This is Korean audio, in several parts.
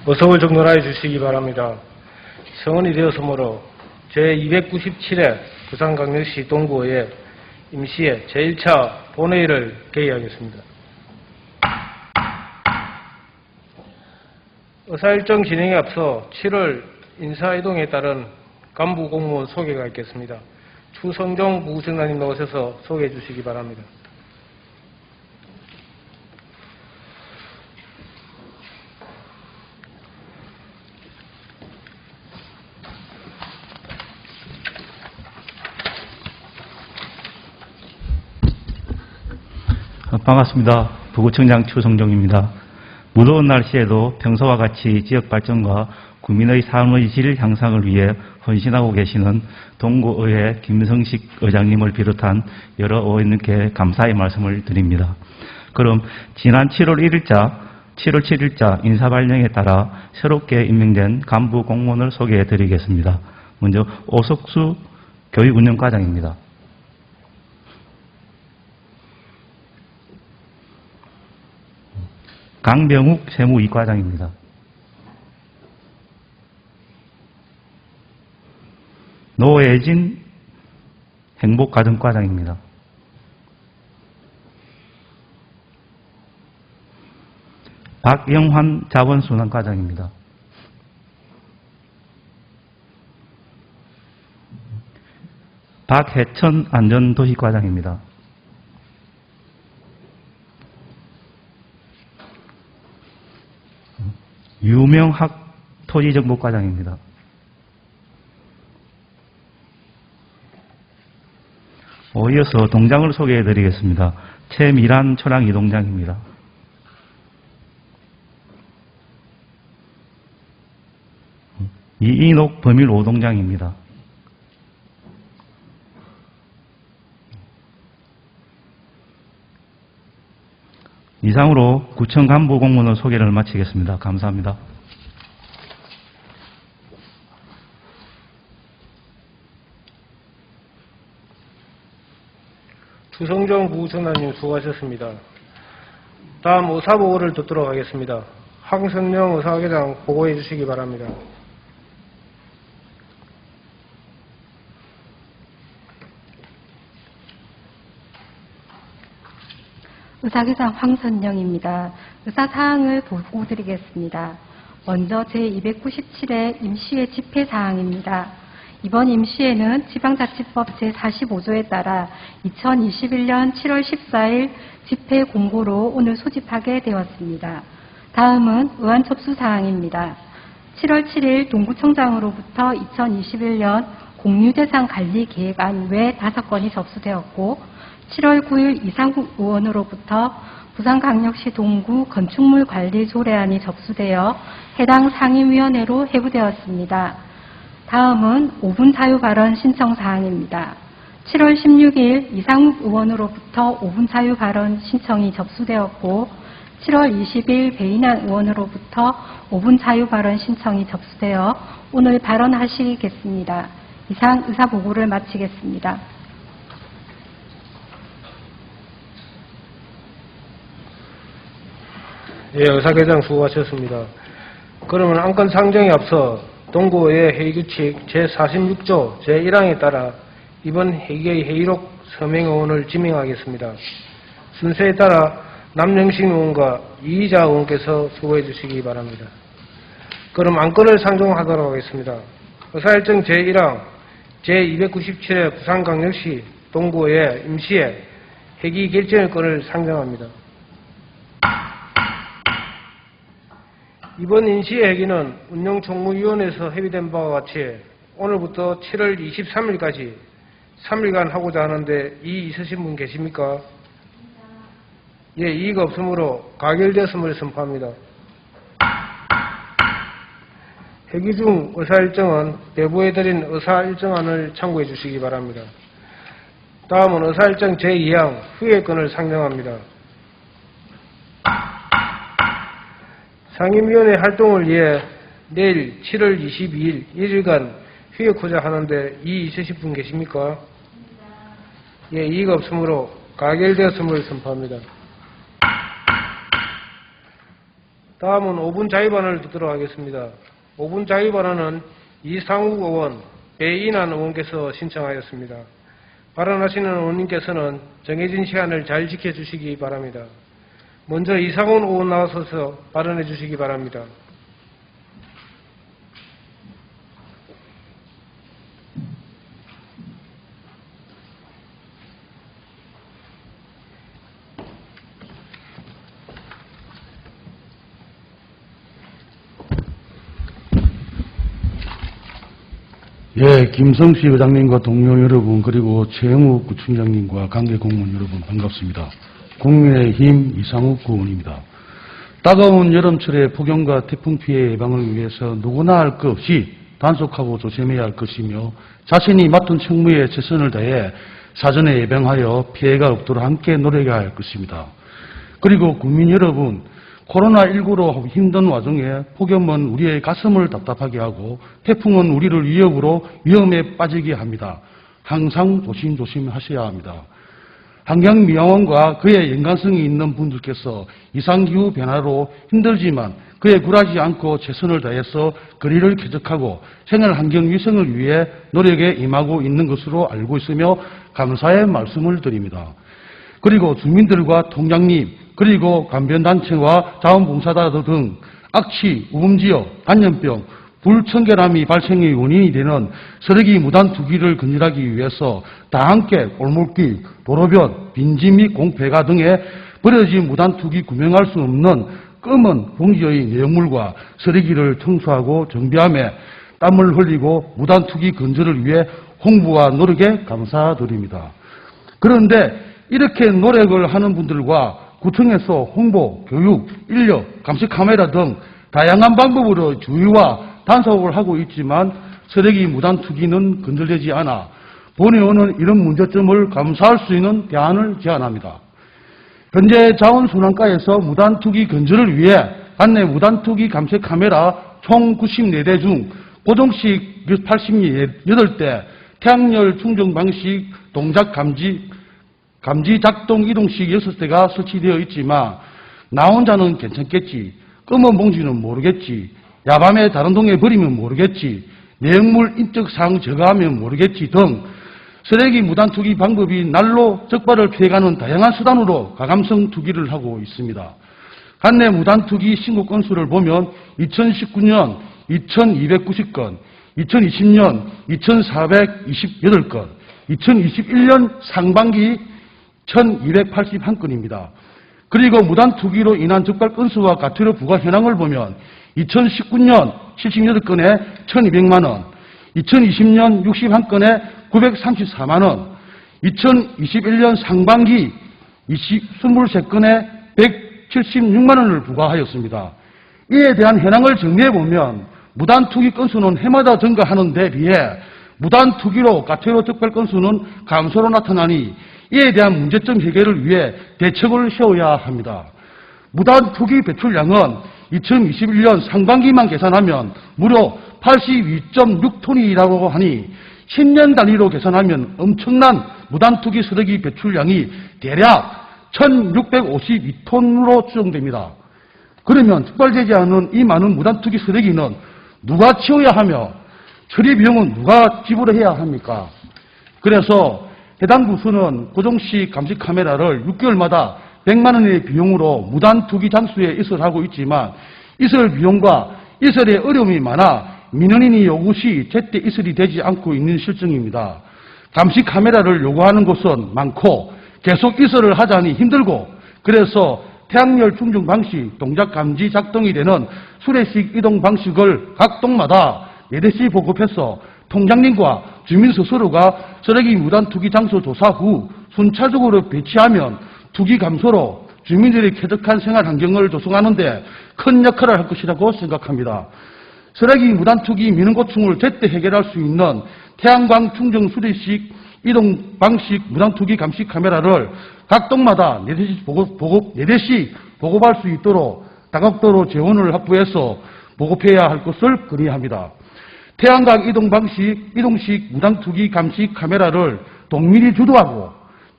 어석을 정돈하여 주시기 바랍니다. 성원이 되었으므로 제297회 부산광역시 동구의회 임시회 제1차 본회의를 개의하겠습니다. 의사일정 진행에 앞서 7월 인사이동에 따른 간부 공무원 소개가 있겠습니다. 추성종 부부청장님 나오셔서 소개해 주시기 바랍니다. 반갑습니다. 부구청장 추성종입니다. 무더운 날씨에도 평소와 같이 지역 발전과 국민의 삶의 질 향상을 위해 헌신하고 계시는 동구의회 김성식 의장님을 비롯한 여러 의원님께 감사의 말씀을 드립니다. 그럼 지난 7월 7일자 인사발령에 따라 새롭게 임명된 간부 공무원을 소개해 드리겠습니다. 먼저 오석수 교육운영과장입니다. 강병욱 세무이과장입니다. 노예진 행복가정과장입니다. 박영환 자원순환과장입니다. 박해천 안전도시과장입니다. 유명학 토지정보과장입니다. 이어서 동장을 소개해 드리겠습니다. 최미란 초랑 이동장입니다. 이인옥 범일 5동장입니다. 이상으로 구청 간부 공무원 소개를 마치겠습니다. 감사합니다. 추성종 부부청장님 수고하셨습니다. 다음 의사보고를 듣도록 하겠습니다. 황성령 의사회장 보고해 주시기 바랍니다. 의사회장 황선영입니다. 의사사항을 보고드리겠습니다. 먼저 제297회 임시회 집회사항입니다. 이번 임시회는 지방자치법 제45조에 따라 2021년 7월 14일 집회 공고로 오늘 소집하게 되었습니다. 다음은 의안 접수사항입니다. 7월 7일 동구청장으로부터 2021년 공유재산관리계획안 외 5건이 접수되었고 7월 9일 이상국 의원으로부터 부산광역시 동구 건축물 관리 조례안이 접수되어 해당 상임위원회로 회부되었습니다. 다음은 5분 자유 발언 신청 사항입니다. 7월 16일 이상국 의원으로부터 5분 자유 발언 신청이 접수되었고 7월 20일 배인환 의원으로부터 5분 자유 발언 신청이 접수되어 오늘 발언하시겠습니다. 이상 의사보고를 마치겠습니다. 예, 의사회장 수고하셨습니다. 그러면 안건 상정에 앞서 동구의회 회의규칙 제46조 제1항에 따라 이번 회의의 회의록 서명 의원을 지명하겠습니다. 순서에 따라 남영식 의원과 이희자 의원께서 수고해 주시기 바랍니다. 그럼 안건을 상정하도록 하겠습니다. 의사일정 제1항 제297회 부산광역시 동구의회 임시회 회기 결정의 건을 상정합니다. 이번 임시회 회기는 운영총무위원회에서 협의된 바와 같이 오늘부터 7월 23일까지 3일간 하고자 하는데 이의 있으신 분 계십니까? 예, 이의가 없으므로 가결되었음을 선포합니다. 회기 중 의사일정은 배부해드린 의사일정안을 참고해 주시기 바랍니다. 다음은 의사일정 제2항 후의 건을 상정합니다. 상임위원회 활동을 위해 내일 7월 22일 1일간 휴ек하자 하는데 이의 있으신 분 계십니까? 예, 이의가 없으므로 가결되었음을 선포합니다. 다음은 5분 자유발언을 듣도록 하겠습니다. 5분 자유발언은 이상욱 의원, 배인환 의원께서 신청하였습니다. 발언하시는 의원님께서는 정해진 시간을 잘 지켜주시기 바랍니다. 먼저 이상훈 의원 나와서 발언해 주시기 바랍니다. 예, 김성시 의장님과 동료 여러분, 그리고 최영욱 구청장님과 관계 공무원 여러분 반갑습니다. 국민의힘 이상욱 의원입니다. 따가운 여름철의 폭염과 태풍 피해 예방을 위해서 누구나 할 것 없이 단속하고 조심해야 할 것이며 자신이 맡은 책무에 최선을 다해 사전에 예방하여 피해가 없도록 함께 노력해야 할 것입니다. 그리고 국민 여러분, 코로나19로 힘든 와중에 폭염은 우리의 가슴을 답답하게 하고 태풍은 우리를 위험에 빠지게 합니다. 항상 조심조심 하셔야 합니다. 환경미화원과 그의 연관성이 있는 분들께서 이상기후 변화로 힘들지만 그에 굴하지 않고 최선을 다해서 거리를 쾌적하고 생활환경위생을 위해 노력에 임하고 있는 것으로 알고 있으며 감사의 말씀을 드립니다. 그리고 주민들과 통장님, 그리고 관변단체와 자원봉사자들 등 악취, 우음지역, 간염병, 불청결함이 발생의 원인이 되는 쓰레기 무단 투기를 근절하기 위해서 다 함께 골목길, 도로변, 빈지 및 공폐가 등에 버려진 무단 투기 구명할 수 없는 검은 봉지의 내용물과 쓰레기를 청소하고 정비하며 땀을 흘리고 무단 투기 근절을 위해 홍보와 노력에 감사드립니다. 그런데 이렇게 노력을 하는 분들과 구청에서 홍보, 교육, 인력, 감시 카메라 등 다양한 방법으로 주의와 단속을 하고 있지만 쓰레기 무단 투기는 근절되지 않아 본의원은 이런 문제점을 감수할 수 있는 대안을 제안합니다. 현재 자원순환가에서 무단 투기 근절을 위해 관내 무단 투기 감시 카메라 총 94대 중 고정식 88대, 태양열 충전 방식 동작 감지 작동 이동식 6대가 설치되어 있지만 나 혼자는 괜찮겠지, 검은 봉지는 모르겠지, 야밤에 다른 동에 버리면 모르겠지, 내용물 인적사항 저가하면 모르겠지 등 쓰레기 무단 투기 방법이 날로 적발을 피해가는 다양한 수단으로 가감성 투기를 하고 있습니다. 관내 무단 투기 신고 건수를 보면 2019년 2290건, 2020년 2428건, 2021년 상반기 1281건입니다. 그리고 무단 투기로 인한 적발 건수와 과태료 부과 현황을 보면 2019년 78건에 1200만 원, 2020년 61건에 934만 원, 2021년 상반기 23건에 176만 원을 부과하였습니다. 이에 대한 현황을 정리해보면 무단 투기 건수는 해마다 증가하는 데 비해 무단 투기로 과태료 적발 건수는 감소로 나타나니 이에 대한 문제점 해결을 위해 대책을 세워야 합니다. 무단 투기 배출량은 2021년 상반기만 계산하면 무려 82.6톤이라고 하니 10년 단위로 계산하면 엄청난 무단 투기 쓰레기 배출량이 대략 1652톤으로 추정됩니다. 그러면 적발되지 않은 이 많은 무단 투기 쓰레기는 누가 치워야 하며 처리 비용은 누가 지불해야 합니까? 그래서 해당 부서는 고정식 감시 카메라를 6개월마다 100만 원의 비용으로 무단 투기 장소에 이설하고 있지만 이설 비용과 이설의 어려움이 많아 민원인이 요구 시 제때 이설이 되지 않고 있는 실정입니다. 감시 카메라를 요구하는 곳은 많고 계속 이설을 하자니 힘들고 그래서 태양열 충전 방식, 동작 감지 작동이 되는 수레식 이동 방식을 각 동마다 4대씩 보급해서 통장님과 주민 스스로가 쓰레기 무단 투기 장소 조사 후 순차적으로 배치하면 투기 감소로 주민들의 쾌적한 생활 환경을 조성하는 데 큰 역할을 할 것이라고 생각합니다. 쓰레기 무단 투기 민원고충을 제때 해결할 수 있는 태양광 충전 수리식 이동 방식 무단 투기 감시 카메라를 각 동마다 4대씩 보급할 수 있도록 다각도로 재원을 확보해서 보급해야 할 것을 건의합니다. 태양광 이동식 무단 투기 감시 카메라를 동민이 주도하고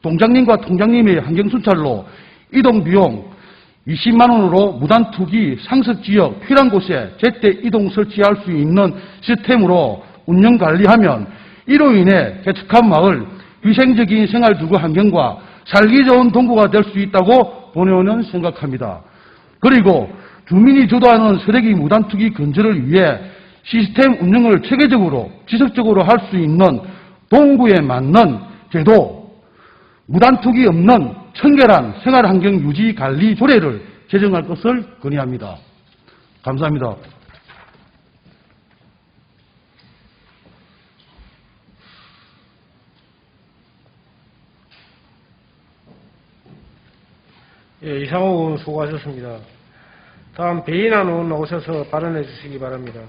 동장님과 통장님의 환경순찰로 이동 비용 20만 원으로 무단 투기 상습 지역 필요한 곳에 제때 이동 설치할 수 있는 시스템으로 운영 관리하면 이로 인해 개척한 마을 위생적인 생활 주거 환경과 살기 좋은 동구가 될 수 있다고 본의원은 생각합니다. 그리고 주민이 주도하는 쓰레기 무단 투기 근절을 위해 시스템 운영을 체계적으로 지속적으로 할 수 있는 동구에 맞는 제도, 무단 투기 없는 청결한 생활환경 유지 관리 조례를 제정할 것을 건의합니다. 감사합니다. 예, 이상호 의원 수고하셨습니다. 다음 배인환 의원 나오셔서 발언해 주시기 바랍니다.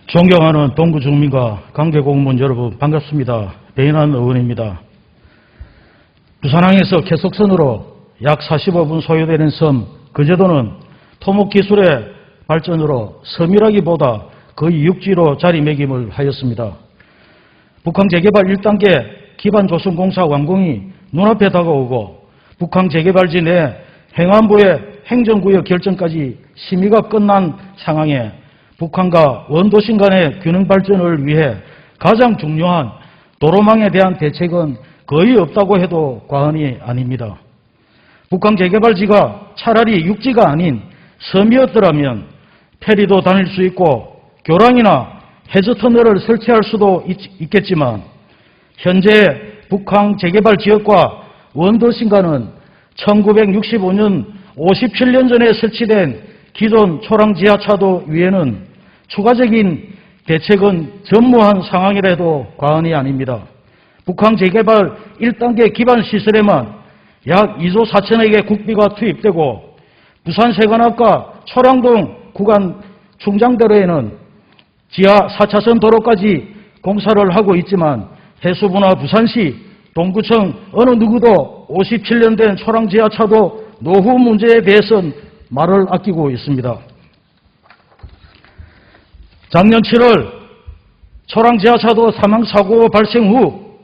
존경하는 동구 주민과 관계 공무원 여러분 반갑습니다. 배인환 의원입니다. 부산항에서 계속선으로 약 45분 소요되는 섬, 그제도는 토목기술의 발전으로 섬이라기보다 거의 육지로 자리매김을 하였습니다. 북항 재개발 1단계 기반조성공사 완공이 눈앞에 다가오고 북항 재개발지 내 행안부의 행정구역 결정까지 심의가 끝난 상황에 북한과 원도심 간의 균형 발전을 위해 가장 중요한 도로망에 대한 대책은 거의 없다고 해도 과언이 아닙니다. 북한 재개발지가 차라리 육지가 아닌 섬이었더라면 페리도 다닐 수 있고 교량이나 해저터널을 설치할 수도 있겠지만 현재 북한 재개발 지역과 원도심간은 1965년 57년 전에 설치된 기존 초랑 지하차도 위에는 추가적인 대책은 전무한 상황이라 해도 과언이 아닙니다. 북한 재개발 1단계 기반 시설에만 약 2조 4천억의 국비가 투입되고 부산 세관앞과 초량동 구간 충장도로에는 지하 4차선 도로까지 공사를 하고 있지만 해수부나 부산시, 동구청 어느 누구도 57년 된 초랑 지하차도 노후 문제에 대해서는 말을 아끼고 있습니다. 작년 7월 초랑 지하차도 사망사고 발생 후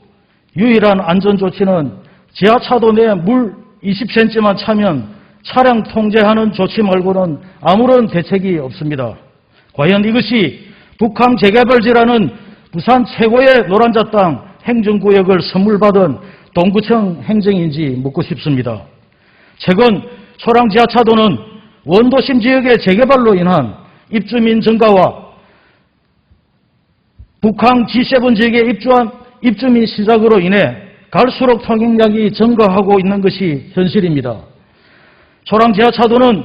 유일한 안전조치는 지하차도 내 물 20cm만 차면 차량 통제하는 조치 말고는 아무런 대책이 없습니다. 과연 이것이 북한 재개발지라는 부산 최고의 노란자 땅 행정구역을 선물받은 동구청 행정인지 묻고 싶습니다. 최근 초랑 지하차도는 원도심 지역의 재개발로 인한 입주민 증가와 북한 G7 지역에 입주한 입주민 시작으로 인해 갈수록 통행량이 증가하고 있는 것이 현실입니다. 초랑 지하차도는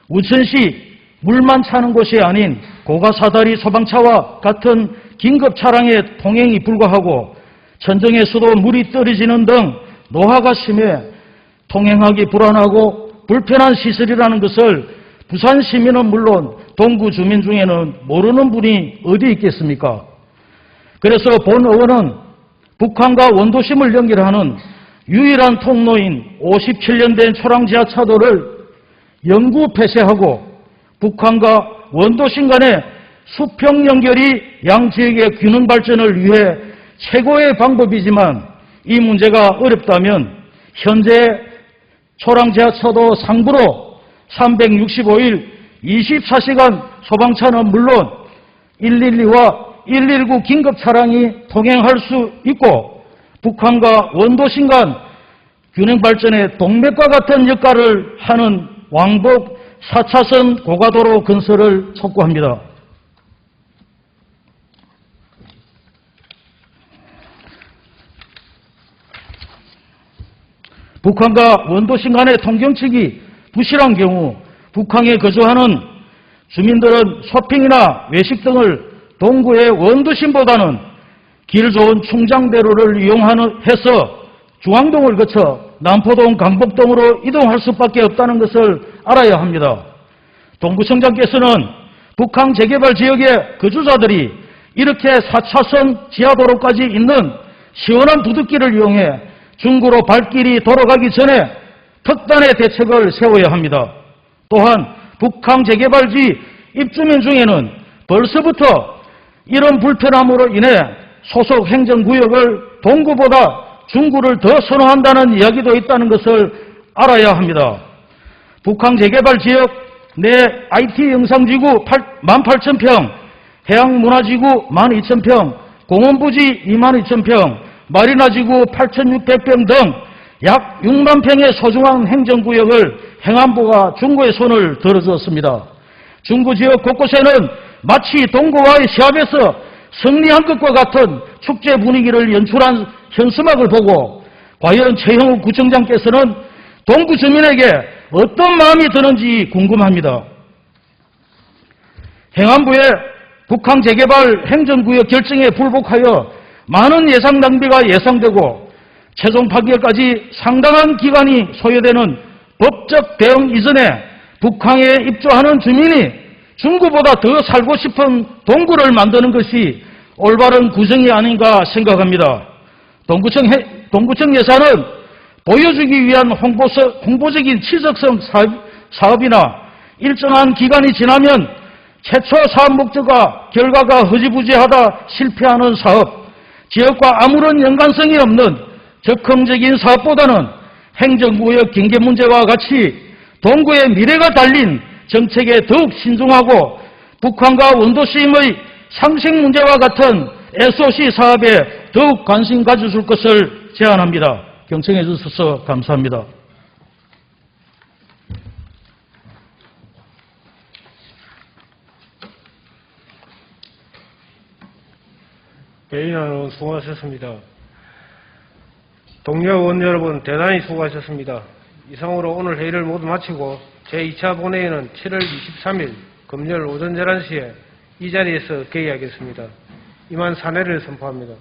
우천시 물만 차는 곳이 아닌 고가사다리 소방차와 같은 긴급 차량의 통행이 불가하고 천정에서도 물이 떨어지는 등 노화가 심해 통행하기 불안하고 불편한 시설이라는 것을 부산 시민은 물론 동구 주민 중에는 모르는 분이 어디 있겠습니까? 그래서 본 의원은 북한과 원도심을 연결하는 유일한 통로인 57년 된 초랑 지하차도를 영구 폐쇄하고 북한과 원도심 간의 수평 연결이 양 지역의 균형 발전을 위해 최고의 방법이지만 이 문제가 어렵다면 현재 초랑 지하차도 상부로 365일 24시간 소방차는 물론 112와 119 긴급 차량이 통행할 수 있고 북한과 원도심 간 균형 발전의 동맥과 같은 역할을 하는 왕복 4차선 고가도로 건설을 촉구합니다. 북한과 원도심 간의 통경책이 부실한 경우 북한에 거주하는 주민들은 쇼핑이나 외식 등을 동구의 원도심보다는 길 좋은 충장대로를 이용해서 중앙동을 거쳐 남포동, 강북동으로 이동할 수밖에 없다는 것을 알아야 합니다. 동구청장께서는 북한 재개발 지역의 거주자들이 이렇게 4차선 지하도로까지 있는 시원한 두둑기를 이용해 중구로 발길이 돌아가기 전에 특단의 대책을 세워야 합니다. 또한 북한 재개발지 입주민 중에는 벌써부터 이런 불편함으로 인해 소속 행정구역을 동구보다 중구를 더 선호한다는 이야기도 있다는 것을 알아야 합니다. 북한 재개발 지역 내 IT 영상지구 18,000평, 해양문화지구 12,000평, 공원부지 22,000평, 마리나지구 8,600평 등 약 6만 평의 소중한 행정구역을 행안부가 중구의 손을 들어주었습니다. 중구 지역 곳곳에는 마치 동구와의 시합에서 승리한 것과 같은 축제 분위기를 연출한 현수막을 보고 과연 최형욱 구청장께서는 동구 주민에게 어떤 마음이 드는지 궁금합니다. 행안부의 북한 재개발 행정구역 결정에 불복하여 많은 예산 낭비가 예상되고 최종 판결까지 상당한 기간이 소요되는 법적 대응 이전에 북한에 입주하는 주민이 중구보다 더 살고 싶은 동구를 만드는 것이 올바른 구정이 아닌가 생각합니다. 동구청 예산은 보여주기 위한 홍보적인 치적성 사업이나 일정한 기간이 지나면 최초 사업 목적과 결과가 흐지부지하다 실패하는 사업, 지역과 아무런 연관성이 없는 적극적인 사업보다는 행정구역 경계 문제와 같이 동구의 미래가 달린 정책에 더욱 신중하고 북한과 원도심의 상생 문제와 같은 SOC 사업에 더욱 관심 가져줄 것을 제안합니다. 경청해 주셔서 감사합니다. 배인환 수고하셨습니다. 동료 의원 여러분 대단히 수고하셨습니다. 이상으로 오늘 회의를 모두 마치고 제2차 본회의는 7월 23일 금요일 오전 11시에 이 자리에서 개의하겠습니다. 이만 사내를 선포합니다.